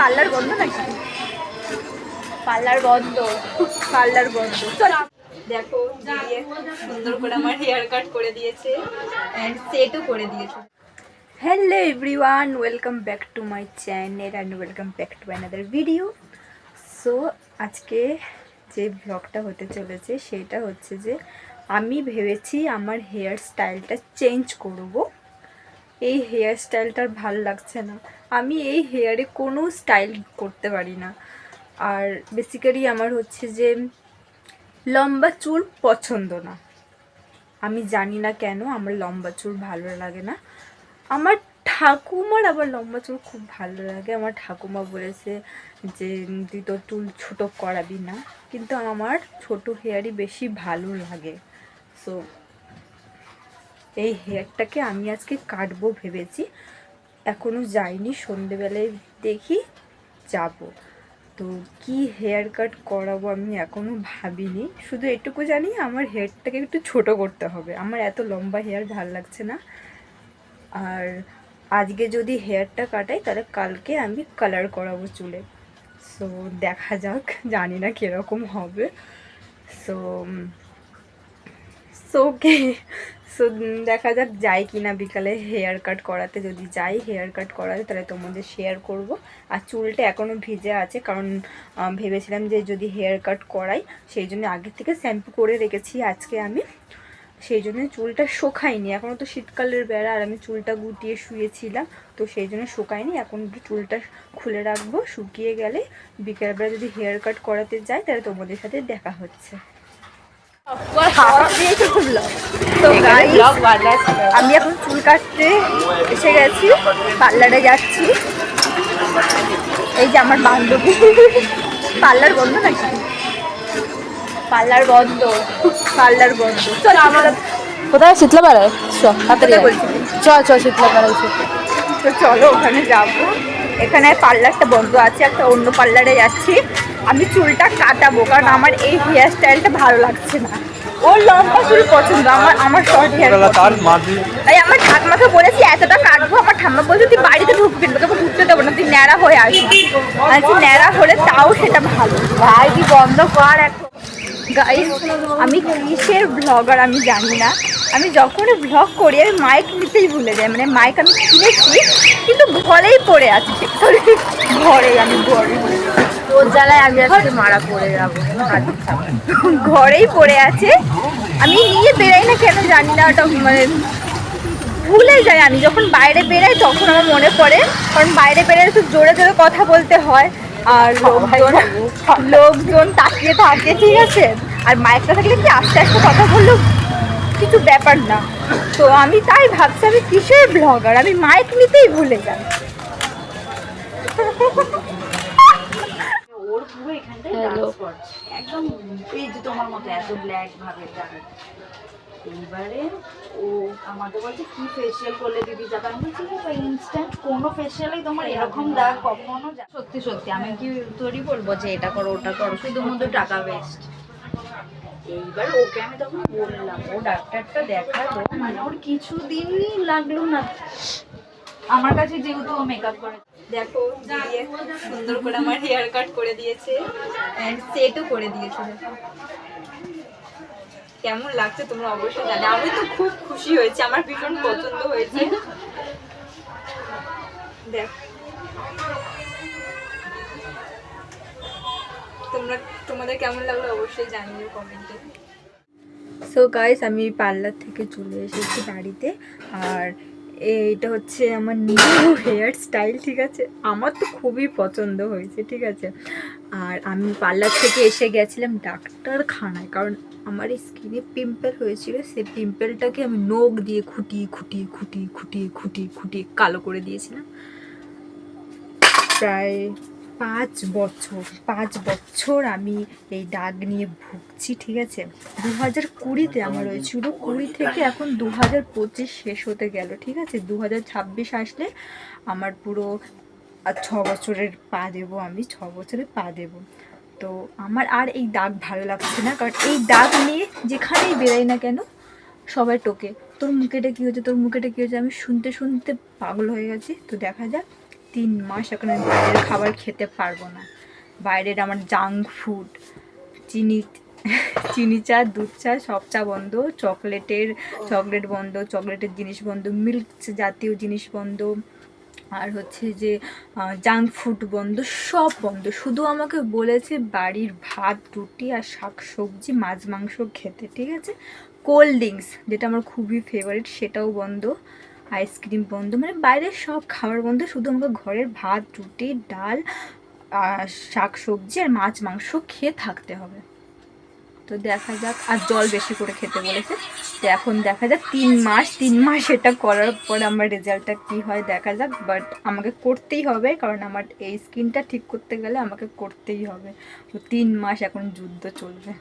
Parlour বন্ধ নাকি? Parlour বন্ধ, পার্লার বন্ধ। চল দেখো দিদি সুন্দর করে আমার হেয়ার কাট করে দিয়েছে এন্ড সেটও করে দিয়েছে। Hello everyone, welcome back to my channel and welcome back to another video. So আজকে যে ব্লগটা হতে চলেছে সেটা হচ্ছে যে আমি ভেবেছি আমার হেয়ার স্টাইলটা চেঞ্জ করব। এই হেয়ার স্টাইলটার ভাল লাগছে না, আমি এই হেয়ারে কোনো স্টাইল করতে পারি না। আর বেসিক্যালি আমার হচ্ছে যে লম্বা চুল পছন্দ না। আমি জানি না কেন আমার লম্বা চুল ভালো লাগে না। আমার ঠাকুমার আবার লম্বা চুল খুব ভালো লাগে। আমার ঠাকুমা বলেছে যে তুই তোর চুল ছোটো করাবি না, কিন্তু আমার ছোট হেয়ারই বেশি ভালো লাগে। সো এই হেয়ারটাকে আমি আজকে কাটবো ভেবেছি, এখনও যাইনি, সন্ধেবেলায় দেখি যাব। তো কি হেয়ার কাট করাবো আমি এখনও ভাবিনি, শুধু এটুকু জানি আমার হেয়ারটাকে একটু ছোট করতে হবে, আমার এত লম্বা হেয়ার ভাল লাগছে না। আর আজকে যদি হেয়ারটা কাটাই তাহলে কালকে আমি কালার করাবো চুলে। সো দেখা যাক, জানি না কীরকম হবে। সো ওকে, সো দেখা যাক যাই কি না বিকালে হেয়ার কাট করাতে। যদি যাই হেয়ার কাট করাতে তাহলে তোমাদের শেয়ার করব। আর চুলটা এখনও ভিজে আছে, কারণ ভেবেছিলাম যে যদি হেয়ার কাট করাই সেই জন্য আগের থেকে শ্যাম্পু করে রেখেছি আজকে আমি, সেই জন্য চুলটা শোকায়নি। এখনও তো শীতকালের বেড়া আর আমি চুলটা গুটিয়ে শুয়েছিলাম, তো সেই জন্য শোকায়নি। এখন একটু চুলটা খুলে রাখবো, শুকিয়ে গেলে বিকেলবেলা যদি হেয়ার কাট করাতে যাই তাহলে তোমাদের সাথে দেখা হচ্ছে। আমি এখন চুল কাটতে এসে গেছি, পার্লারে যাচ্ছি। এই যে আমার বান্ধবী। পার্লার বন্ধ নাকি? পার্লার বন্ধ, পার্লার বন্ধ। চল আমরা কোথায়? শীতলা পাড়ায় হাতে বলছি, চ শীতলা পাড়ায়। তো চলো ওখানে যাবো। এখানে পার্লারটা বন্ধ আছে, একটা অন্য পার্লারে যাচ্ছি। আমি চুলটা কাটাবো কারণ আমার এই হেয়ার স্টাইলটা ভালো লাগছে না। ওর লম্বা চুল পছন্দ, আমার শর্ট হেয়ার পছন্দ। তাই আমার ঠাকুমাকে বলেছি এতটা কাটবো। আমার ঠাম্মা বলছে তুই বাড়িতে ঢুকবি না, তোকে ঢুকতে দেবো না, তুই ন্যাড়া হয়ে আসবি। আচ্ছা ন্যাড়া হলে তাও সেটা ভালো। ভাই তুই বন্ধ কর এখন। গাইস আমি কিসের ব্লগার আমি জানি না, আমি যখনই ব্লগ করি আমি মাইক নিতেই ভুলে যাই। মানে মাইক আমি কিনেছি কিন্তু ঘরেই পড়ে আছে, ঘরে আমি ঘরে তোর জ্বালায় আমি আজকে মারা পড়ে যাবো। ঘরেই পড়ে আছে, আমি নিয়ে বেরাই না কেন জানি না। ওটা মানে ভুলে যাই, আমি যখন বাইরে বেরাই তখন আমার মনে পড়ে, কারণ বাইরে বেরোলে তো জোরে জোরে কথা বলতে হয় আর লোকজন তাকিয়ে থাকে, ঠিক আছে। আর মাইকটা থাকলে কি আস্তে আস্তে কথা বললেও কিছু ব্যাপার না। তো আমি তাই ভাবছি আমি কিসের ব্লগার, আমি মাইক নিতেই ভুলে যাই। ওর পুরো এখানটায় ডান্স করছে একদম এই যে তোমার মতো এত ব্ল্যাক ভাবে যাবে। এইবারে ও আমাকে বলছে কি ফেসিয়াল করলে দিদি যাবে, আমি বলছি ইনস্ট্যান্ট কোনো ফেসিয়ালেই তোমার এরকম দাগ কখনো। সত্যি সত্যি আমি কি তোরই বলবো যে এটা করো ওটা করো, শুধুমাত্র টাকা ওয়েস্ট। এইবার ওকে আমি তখন বললাম, ও ডাক্তারটা দেখালো, মানে ওর কিছুদিনই লাগলো না আমার কাছে, যেহেতু ও মেকআপ করে। দেখো দিদি সুন্দর করে আমার হেয়ার কাট করে দিয়েছে এন্ড সেটও করে দিয়েছে। দেখো কেমন লাগছে তোমরা অবশ্যই জানে। আমি তো খুব খুশি হয়েছি, আমার ভীষণ পছন্দ হয়েছে। দেখ তোমাদের কেমন লাগলো অবশ্যই জানিও কমেন্টে। সো গাইস আমি পার্লার থেকে চলে এসেছি বাড়িতে, আর এইটা হচ্ছে আমার নিউ হেয়ার স্টাইল, ঠিক আছে। আমার তো খুবই পছন্দ হয়েছে, ঠিক আছে। আর আমি পার্লার থেকে এসে গেছিলাম ডাক্তারখানায়, কারণ আমার এই স্কিনে পিম্পল হয়েছিল। সেই পিম্পলটাকে আমি নখ দিয়ে খুঁটিয়ে খুঁটিয়ে খুঁটিয়ে খুঁটিয়ে খুঁটিয়ে খুঁটিয়ে কালো করে দিয়েছিলাম। প্রায় 5 বছর আমি এই দাগ নিয়ে ভুগছি, ঠিক আছে। 2020-তে আমার হয়েছিল, 20 থেকে এখন 2025 শেষ হতে গেল, ঠিক আছে। 2026 আসলে আমার পুরো 6 বছরের পা দেবো, আমি 6 বছরের পা দেবো। তো আমার আর এই দাগ ভালো লাগছে না, কারণ এই দাগ নিয়ে যেখানেই বেরাই না কেন সবাই টোকে, তোর মুখেটা কী হয়েছে, তোর মুখেটা কী হয়েছে। আমি শুনতে শুনতে পাগল হয়ে গেছি। তো দেখা যাক 3 মাস এখন আমি বাইরের খাবার খেতে পারবো না। বাইরের আমার জাঙ্ক ফুড, চিনি চা, দুধ চা, সব চা বন্ধ, চকলেট বন্ধ, চকলেটের জিনিস বন্ধ, মিল্ক জাতীয় জিনিস বন্ধ, আর হচ্ছে যে জাঙ্ক ফুড বন্ধ, সব বন্ধ। শুধু আমাকে বলেছে বাড়ির ভাত, রুটি আর শাক সবজি, মাছ মাংস খেতে, ঠিক আছে? কোল্ড ড্রিঙ্কস, যেটা আমার খুবই ফেভারিট, সেটাও বন্ধ, আইসক্রিম বন্ধ, মানে বাইরের সব খাবার বন্ধ। শুধু আমাকে ঘরের ভাত, রুটি, ডাল, শাক সবজি আর মাছ মাংস খেয়ে থাকতে হবে। তো দেখা যাক, আর জল বেশি করে খেতে বলেছে। তো এখন দেখা যাক 3 মাস এটা করার পর আমার রেজাল্টটা কী হয় দেখা যাক। বাট আমাকে করতেই হবে, কারণ আমার এই স্কিনটা ঠিক করতে গেলে আমাকে করতেই হবে। তো 3 মাস এখন যুদ্ধ চলবে।